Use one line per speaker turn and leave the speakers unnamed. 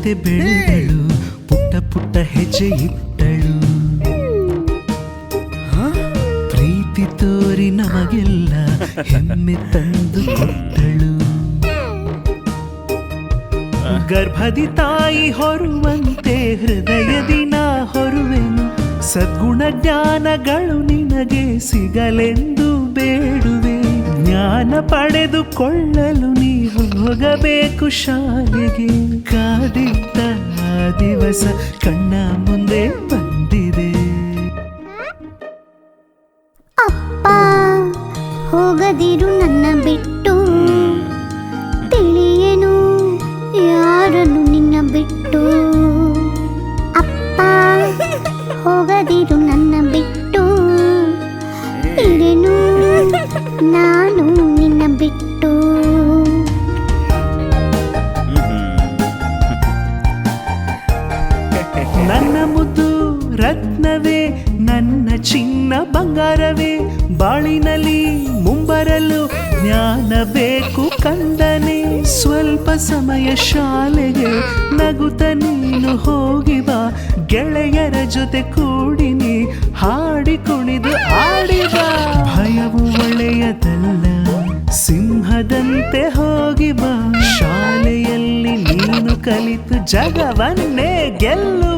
ಜೊತೆ ಬೆಳೆದಳು, ಪುಟ್ಟ ಪುಟ್ಟ ಹೆಜ್ಜೆ ಇಟ್ಟಳು. ಪ್ರೀತಿ ತೋರಿ ನಮಗೆಲ್ಲ ಹೆಮ್ಮೆ ತಂದು ಕೊಟ್ಟಳು. ಗರ್ಭದಿ ತಾಯಿ ಹೊರುವಂತೆ ಹೃದಯದಿ ನಾ ಹೊರುವೆನು. ಸದ್ಗುಣ ಜ್ಞಾನಗಳು ನಿನಗೆ ಸಿಗಲೆಂದು ಬೇಡುವೆ. ಜ್ಞಾನ ಪಡೆದುಕೊಳ್ಳಲು ನೀ ಹೋಗಬೇಕು ಶಾಲೆಗೆ. ಕಾದಿದ್ದ ಆ ದಿವಸ ಕಣ್ಣ ಮುಂದೆ ಬಂದಿದೆ.
ಅಪ್ಪ ಹೋಗದಿರು ನನ್ನ ಬಿಟ್ಟು, ತಿಳಿಯೇನು ಯಾರನ್ನು ನಿನ್ನ ಬಿಟ್ಟು. ಅಪ್ಪ ಹೋಗದಿರು ನನ್ನ ಬಿಟ್ಟು, ತಿಳಿಯೇನು ನಾನು ನಿನ್ನ ಬಿಟ್ಟು.
ನನ್ನ ಮುದ್ದು ರತ್ನವೇ, ನನ್ನ ಚಿನ್ನ ಬಂಗಾರವೇ, ಬಾಳಿನಲ್ಲಿ ಮುಂಬರಲು ಜ್ಞಾನ ಬೇಕು ಕಂದನೆ. ಸ್ವಲ್ಪ ಸಮಯ ಶಾಲೆಗೆ ನಗುತ್ತ ನೀನು ಹೋಗಿ ಬಾ. ಗೆಳೆಯರ ಜೊತೆ ಕೂಡಿನಿ ಹಾಡಿ ಕುಣಿದು ಆಡಿದ. ಭಯವು ಒಳ್ಳೆಯದಲ್ಲ, ಸಿಂಹದಂತೆ ಹೋಗಿ ಬಾ. ಶಾಲೆಯಲ್ಲಿ ನೀನು ಕಲಿತು ಜಗವನ್ನೇ ಗೆಲ್ಲು